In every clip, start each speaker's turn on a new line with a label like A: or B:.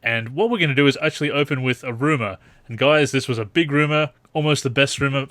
A: And what we're going to do is actually open with a rumor. And guys, this was a big rumor, almost the best rumor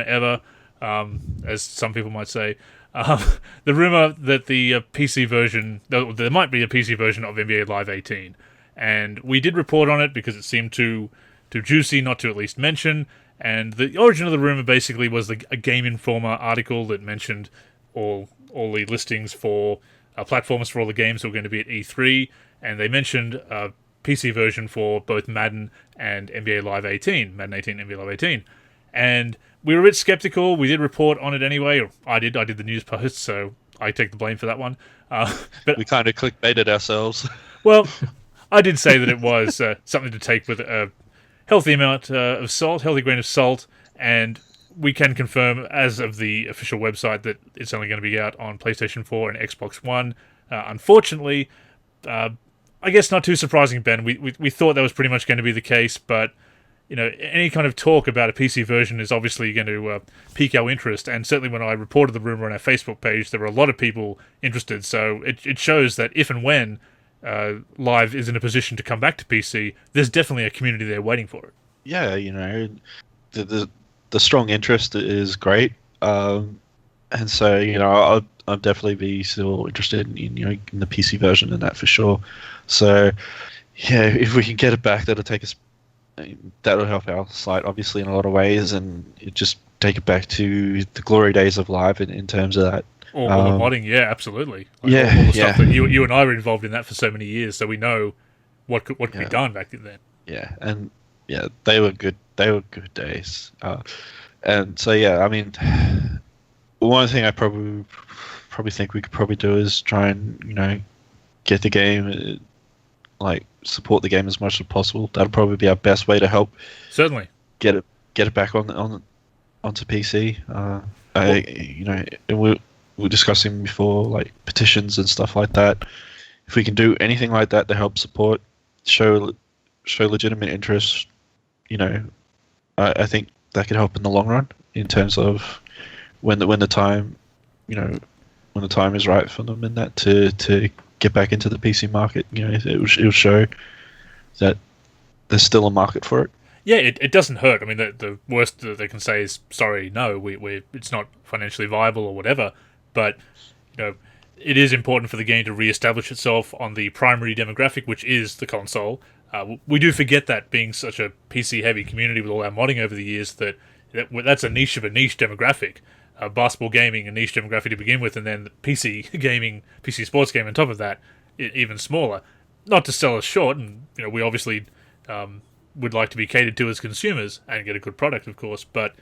A: ever, as some people might say. The rumor that the PC version, there might be a PC version of NBA Live 18. And we did report on it because it seemed too juicy not to at least mention. And the origin of the rumor basically was a Game Informer article that mentioned all the listings for platforms for all the games that were going to be at E3, and they mentioned a PC version for both Madden and NBA Live 18, Madden 18 and NBA Live 18. And we were a bit skeptical. We did report on it anyway, or I did the news post, so I take the blame for that one. But
B: we kind of clickbaited ourselves.
A: Well, I did say that it was something to take with a healthy amount of salt, healthy grain of salt, and we can confirm, as of the official website, that it's only going to be out on PlayStation 4 and Xbox One. Unfortunately, I guess not too surprising, Ben. We thought that was pretty much going to be the case, but any kind of talk about a PC version is obviously going to pique our interest. And certainly when I reported the rumor on our Facebook page, there were a lot of people interested. So it shows that if and when Live is in a position to come back to PC, there's definitely a community there waiting for it.
B: Yeah, the strong interest is great, and so I'll definitely be still interested in in the PC version and that for sure. So yeah, if we can get it back, that'll help our site obviously in a lot of ways, and just take it back to the glory days of Live in terms of that.
A: Or the modding, yeah, absolutely. All the stuff that you and I were involved in that for so many years, so we know what could be done back then.
B: Yeah, and they were good. They were good days. And so I mean, one thing I probably think we could probably do is try and get the game, support the game as much as possible. That'll probably be our best way to help.
A: Certainly
B: get it back onto PC. We were discussing before, petitions and stuff like that. If we can do anything like that to help support, show legitimate interest, I think that could help in the long run in terms of when the time is right for them in that to get back into the PC market. It'll show that there's still a market for it.
A: Yeah, it doesn't hurt. I mean, the worst that they can say is sorry, no, it's not financially viable or whatever. But it is important for the game to re-establish itself on the primary demographic, which is the console. We do forget that, being such a PC-heavy community with all our modding over the years, that's a niche of a niche demographic. Basketball gaming, a niche demographic to begin with, and then the PC gaming, PC sports game on top of that, even smaller. Not to sell us short, and we obviously would like to be catered to as consumers and get a good product, of course, but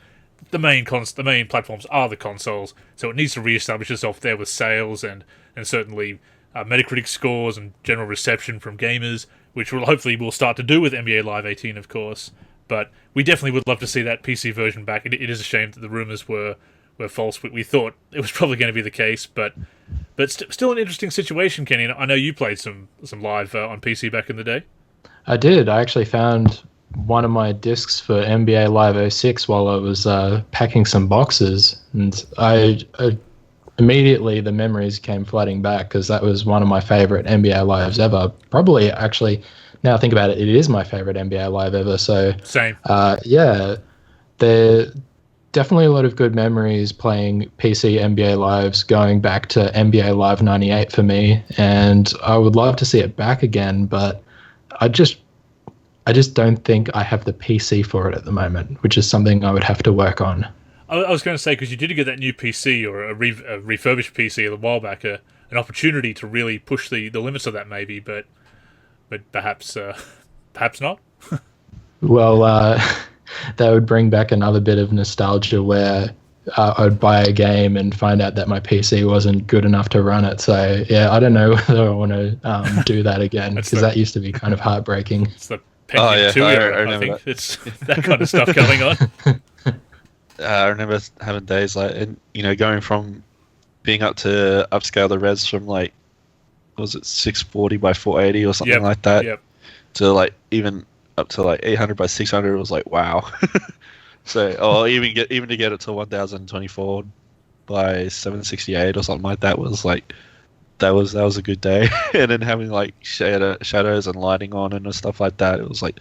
A: the main platforms are the consoles, so it needs to re-establish itself there with sales and certainly Metacritic scores and general reception from gamers, which we'll start to do with NBA Live 18, of course. But we definitely would love to see that PC version back. It is a shame that the rumors were false. We thought it was probably going to be the case, but still an interesting situation, Kenny. I know you played some Live on PC back in the day.
C: I did. I actually found one of my discs for NBA Live 06 while I was packing some boxes, and I immediately the memories came flooding back because that was one of my favorite NBA Lives ever. Probably, actually, now I think about it, it is my favorite NBA Live ever. So
A: same.
C: There definitely a lot of good memories playing PC NBA Lives, going back to NBA Live 98 for me, and I would love to see it back again, but I just don't think I have the PC for it at the moment, which is something I would have to work on.
A: I was going to say, because you did get that new PC or a refurbished PC a while back, an opportunity to really push the limits of that maybe, but perhaps not.
C: Well, that would bring back another bit of nostalgia where I would buy a game and find out that my PC wasn't good enough to run it. So yeah, I don't know whether I want to do that again, because that used to be kind of heartbreaking.
A: It's the Pentium 2 era, I think. It's that kind of stuff going on.
B: I remember having days going from being up to upscale the res from was it 640 by 480 or something like that, to even up to 800 by 600. It was wow. So even to get it to 1024 by 768 or something like that was that was a good day. And then having like shadows and lighting on and stuff like that, it was like,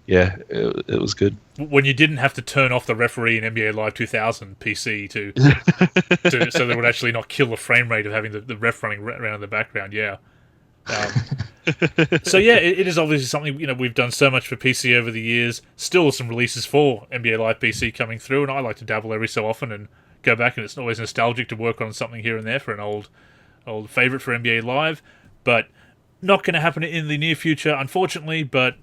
B: yeah, it was good.
A: When you didn't have to turn off the referee in NBA Live 2000 PC to so they would actually not kill the frame rate of having the ref running around in the background. Yeah. So yeah, it is obviously something, you know, we've done so much for PC over the years. Still some releases for NBA Live PC coming through, and I like to dabble every so often and go back, and it's always nostalgic to work on something here and there for an old favorite for NBA Live, but not going to happen in the near future, unfortunately. But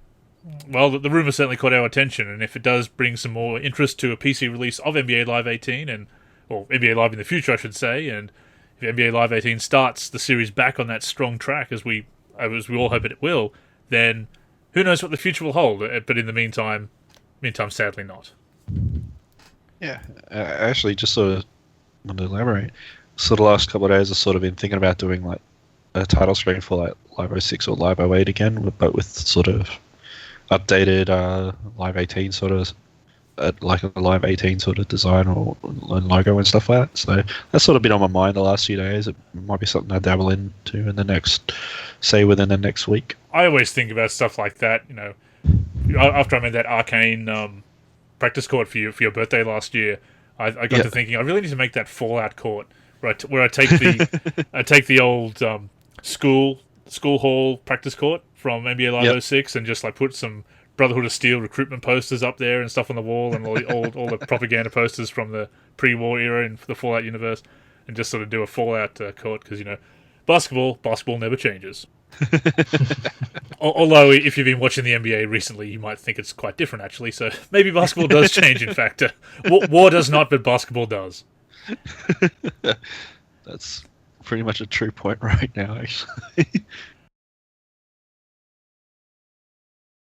A: well, the rumor certainly caught our attention, and if it does bring some more interest to a PC release of NBA Live 18, or NBA Live in the future, I should say, and if NBA Live 18 starts the series back on that strong track, as we all hope it will, then who knows what the future will hold. But in the meantime, sadly not.
B: Yeah, actually, just sort of want to elaborate. Sort of last couple of days, I've sort of been thinking about doing like a title screen for like Live 06 or Live 08 again, but with sort of updated Live 18 sort of like a Live 18 sort of design or logo and stuff like that. So that's sort of been on my mind the last few days. It might be something I dabble into in the next, say within the next week.
A: I always think about stuff like that. You know, after I made that Arcane practice court for your birthday last year, I got to thinking I really need to make that Fallout court where I take the old school hall practice court from NBA Live 06 and just like put some Brotherhood of Steel recruitment posters up there and stuff on the wall, and all the propaganda posters from the pre-war era in the Fallout universe, and just sort of do a Fallout court, because, you know, basketball never changes. Although if you've been watching the NBA recently, you might think it's quite different actually. So maybe basketball does change. In fact, war does not, but basketball does.
B: That's pretty much a true point right now, actually.